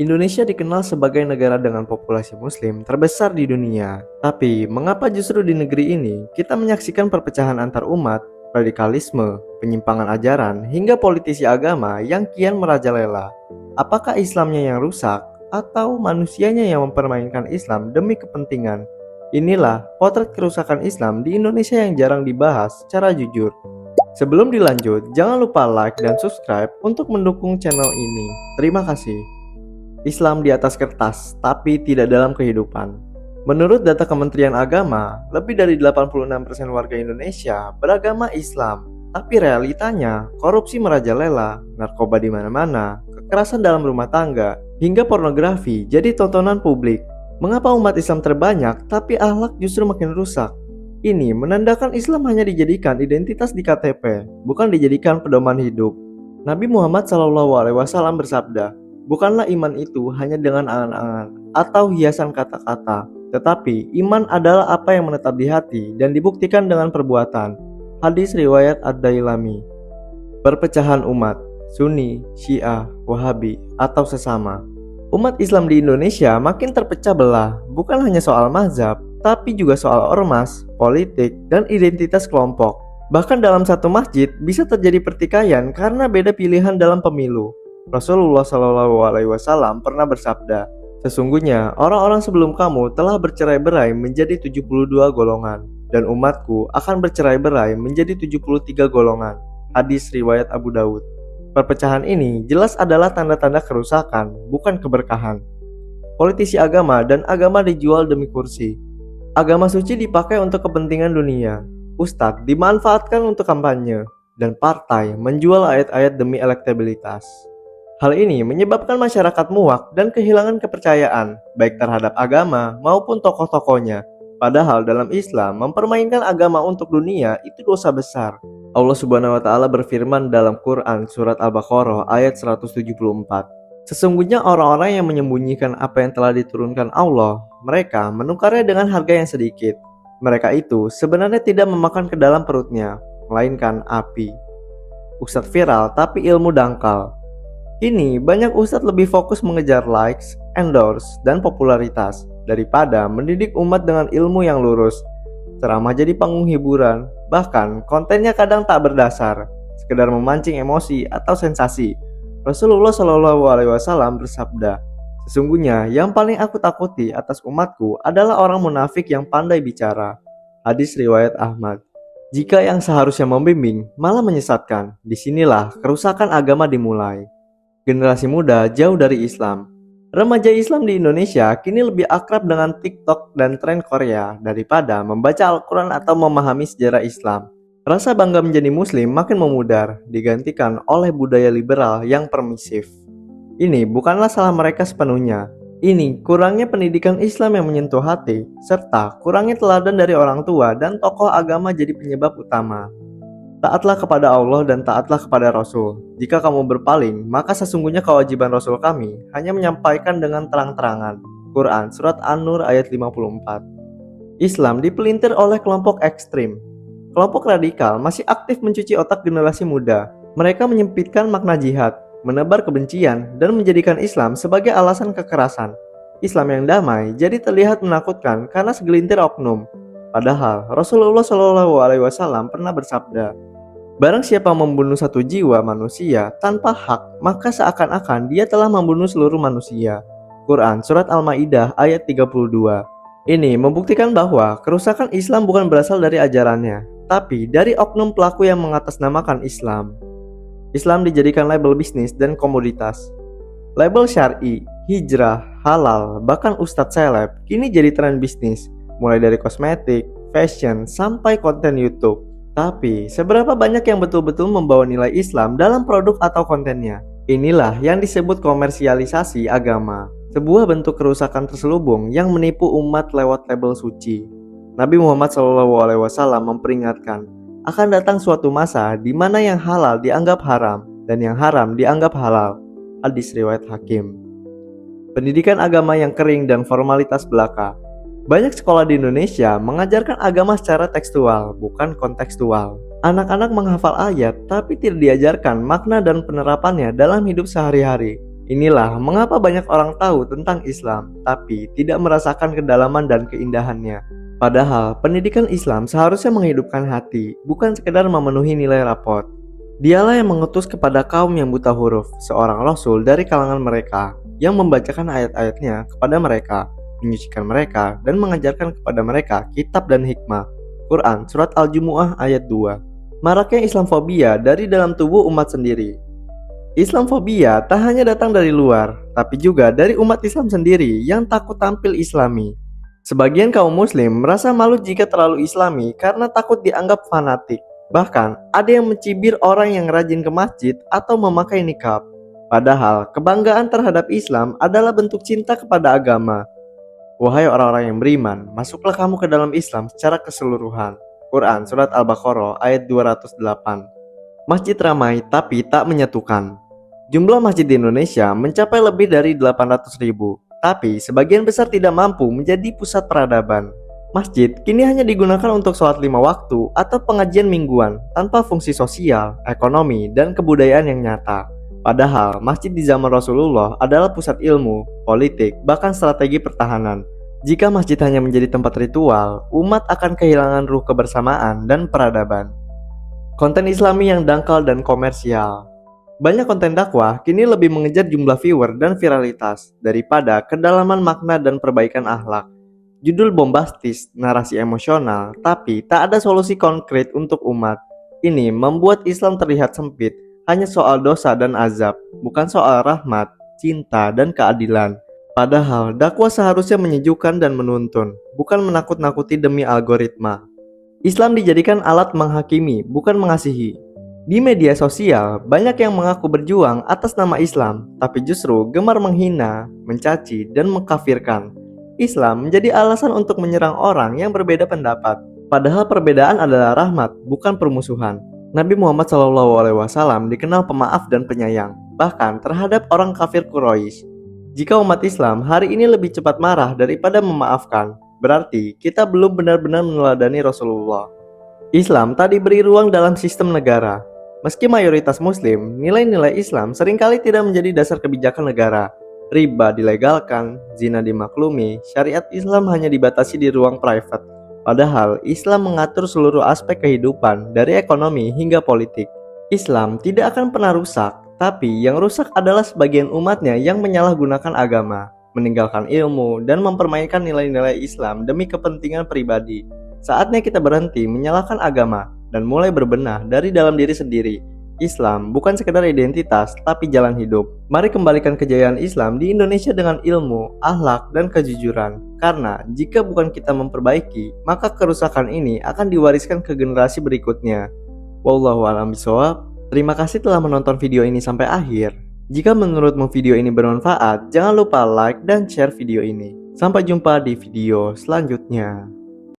Indonesia dikenal sebagai negara dengan populasi muslim terbesar di dunia. Tapi, mengapa justru di negeri ini kita menyaksikan perpecahan antar umat, radikalisme, penyimpangan ajaran, hingga politisi agama yang kian merajalela? Apakah Islamnya yang rusak atau manusianya yang mempermainkan Islam demi kepentingan? Inilah potret kerusakan Islam di Indonesia yang jarang dibahas secara jujur. Sebelum dilanjut, jangan lupa like dan subscribe untuk mendukung channel ini. Terima kasih. Islam di atas kertas, tapi tidak dalam kehidupan. Menurut data Kementerian Agama, lebih dari 86% warga Indonesia beragama Islam. Tapi realitanya, korupsi merajalela, narkoba di mana-mana, kekerasan dalam rumah tangga, hingga pornografi jadi tontonan publik. Mengapa umat Islam terbanyak, tapi akhlak justru makin rusak? Ini menandakan Islam hanya dijadikan identitas di KTP, bukan dijadikan pedoman hidup. Nabi Muhammad SAW bersabda, "Bukanlah iman itu hanya dengan angan-angan atau hiasan kata-kata, tetapi iman adalah apa yang menetap di hati dan dibuktikan dengan perbuatan." Hadis riwayat Ad-Dailami. Perpecahan umat, Sunni, Syiah, Wahabi, atau sesama. Umat Islam di Indonesia makin terpecah belah, bukan hanya soal mazhab, tapi juga soal ormas, politik, dan identitas kelompok. Bahkan dalam satu masjid bisa terjadi pertikaian karena beda pilihan dalam pemilu. Rasulullah SAW pernah bersabda, "Sesungguhnya orang-orang sebelum kamu telah bercerai-berai menjadi 72 golongan, dan umatku akan bercerai-berai menjadi 73 golongan." Hadis riwayat Abu Daud. Perpecahan ini jelas adalah tanda-tanda kerusakan, bukan keberkahan. Politisi agama dan agama dijual demi kursi. Agama suci dipakai untuk kepentingan dunia. Ustadz dimanfaatkan untuk kampanye, dan partai menjual ayat-ayat demi elektabilitas. Hal ini menyebabkan masyarakat muak dan kehilangan kepercayaan, baik terhadap agama maupun tokoh-tokohnya. Padahal dalam Islam, mempermainkan agama untuk dunia itu dosa besar. Allah Subhanahu wa Ta'ala berfirman dalam Quran Surat Al-Baqarah ayat 174. "Sesungguhnya orang-orang yang menyembunyikan apa yang telah diturunkan Allah, mereka menukarnya dengan harga yang sedikit. Mereka itu sebenarnya tidak memakan ke dalam perutnya, melainkan api." Ustadz viral tapi ilmu dangkal. Kini banyak ustadz lebih fokus mengejar likes, endorse, dan popularitas daripada mendidik umat dengan ilmu yang lurus. Ceramah jadi panggung hiburan, bahkan kontennya kadang tak berdasar, sekedar memancing emosi atau sensasi. Rasulullah SAW bersabda, "Sesungguhnya yang paling aku takuti atas umatku adalah orang munafik yang pandai bicara." Hadis riwayat Ahmad. Jika yang seharusnya membimbing malah menyesatkan, disinilah kerusakan agama dimulai. Generasi muda jauh dari Islam. Remaja Islam di Indonesia kini lebih akrab dengan TikTok dan tren Korea daripada membaca Al-Quran atau memahami sejarah Islam. Rasa bangga menjadi muslim makin memudar, digantikan oleh budaya liberal yang permisif. Ini bukanlah salah mereka sepenuhnya. Ini kurangnya pendidikan Islam yang menyentuh hati, serta kurangnya teladan dari orang tua dan tokoh agama jadi penyebab utama. Taatlah kepada Allah dan taatlah kepada Rasul. Jika kamu berpaling, maka sesungguhnya kewajiban Rasul kami hanya menyampaikan dengan terang-terangan. Quran Surat An-Nur ayat 54. Islam dipelintir oleh kelompok ekstrim. Kelompok radikal masih aktif mencuci otak generasi muda. Mereka menyempitkan makna jihad, menebar kebencian, dan menjadikan Islam sebagai alasan kekerasan. Islam yang damai jadi terlihat menakutkan karena segelintir oknum. Padahal Rasulullah SAW pernah bersabda, "Barang siapa membunuh satu jiwa manusia tanpa hak, maka seakan-akan dia telah membunuh seluruh manusia." Quran Surat Al-Maidah ayat 32. Ini membuktikan bahwa kerusakan Islam bukan berasal dari ajarannya, tapi dari oknum pelaku yang mengatasnamakan Islam. Islam dijadikan label bisnis dan komoditas. Label syar'i, hijrah, halal, bahkan ustadz seleb kini jadi tren bisnis, mulai dari kosmetik, fashion, sampai konten YouTube. Tapi, seberapa banyak yang betul-betul membawa nilai Islam dalam produk atau kontennya? Inilah yang disebut komersialisasi agama, sebuah bentuk kerusakan terselubung yang menipu umat lewat label suci. Nabi Muhammad SAW memperingatkan, akan datang suatu masa di mana yang halal dianggap haram dan yang haram dianggap halal. Hadis riwayat Hakim. Pendidikan agama yang kering dan formalitas belaka. Banyak sekolah di Indonesia mengajarkan agama secara tekstual, bukan kontekstual. Anak-anak menghafal ayat, tapi tidak diajarkan makna dan penerapannya dalam hidup sehari-hari. Inilah mengapa banyak orang tahu tentang Islam, tapi tidak merasakan kedalaman dan keindahannya. Padahal, pendidikan Islam seharusnya menghidupkan hati, bukan sekedar memenuhi nilai raport. Dialah yang mengutus kepada kaum yang buta huruf, seorang rasul dari kalangan mereka, yang membacakan ayat-ayatnya kepada mereka, menyucikan mereka, dan mengajarkan kepada mereka kitab dan hikmah. Quran Surat Al-Jumu'ah ayat 2. Maraknya Islamfobia dari dalam tubuh umat sendiri. Islamfobia tak hanya datang dari luar, tapi juga dari umat Islam sendiri yang takut tampil Islami. Sebagian kaum muslim merasa malu jika terlalu Islami karena takut dianggap fanatik. Bahkan, ada yang mencibir orang yang rajin ke masjid atau memakai niqab. Padahal, kebanggaan terhadap Islam adalah bentuk cinta kepada agama. Wahai orang-orang yang beriman, masuklah kamu ke dalam Islam secara keseluruhan. Quran Surat Al-Baqarah ayat 208. Masjid ramai tapi tak menyatukan. Jumlah masjid di Indonesia mencapai lebih dari 800.000, tapi sebagian besar tidak mampu menjadi pusat peradaban. Masjid kini hanya digunakan untuk sholat 5 waktu atau pengajian mingguan tanpa fungsi sosial, ekonomi, dan kebudayaan yang nyata. Padahal masjid di zaman Rasulullah adalah pusat ilmu, politik, bahkan strategi pertahanan. Jika masjid hanya menjadi tempat ritual, umat akan kehilangan ruh kebersamaan dan peradaban. Konten Islami yang dangkal dan komersial. Banyak konten dakwah kini lebih mengejar jumlah viewer dan viralitas daripada kedalaman makna dan perbaikan akhlak. Judul bombastis, narasi emosional, tapi tak ada solusi konkret untuk umat. Ini membuat Islam terlihat sempit, hanya soal dosa dan azab, bukan soal rahmat, cinta, dan keadilan. Padahal dakwah seharusnya menyejukkan dan menuntun, bukan menakut-nakuti demi algoritma. Islam dijadikan alat menghakimi, bukan mengasihi. Di media sosial, banyak yang mengaku berjuang atas nama Islam, tapi justru gemar menghina, mencaci, dan mengkafirkan. Islam menjadi alasan untuk menyerang orang yang berbeda pendapat. Padahal perbedaan adalah rahmat, bukan permusuhan. Nabi Muhammad SAW dikenal pemaaf dan penyayang, bahkan terhadap orang kafir Quraisy. Jika umat Islam hari ini lebih cepat marah daripada memaafkan, berarti kita belum benar-benar meneladani Rasulullah. Islam tak diberi ruang dalam sistem negara. Meski mayoritas muslim, nilai-nilai Islam seringkali tidak menjadi dasar kebijakan negara. Riba dilegalkan, zina dimaklumi, syariat Islam hanya dibatasi di ruang private. Padahal Islam mengatur seluruh aspek kehidupan dari ekonomi hingga politik. Islam tidak akan pernah rusak, tapi yang rusak adalah sebagian umatnya yang menyalahgunakan agama, meninggalkan ilmu, dan mempermainkan nilai-nilai Islam demi kepentingan pribadi. Saatnya kita berhenti menyalahkan agama dan mulai berbenah dari dalam diri sendiri. Islam bukan sekedar identitas, tapi jalan hidup. Mari kembalikan kejayaan Islam di Indonesia dengan ilmu, akhlak, dan kejujuran. Karena jika bukan kita memperbaiki, maka kerusakan ini akan diwariskan ke generasi berikutnya. Wallahu a'lam bishawab. Terima kasih telah menonton video ini sampai akhir. Jika menurutmu video ini bermanfaat, jangan lupa like dan share video ini. Sampai jumpa di video selanjutnya.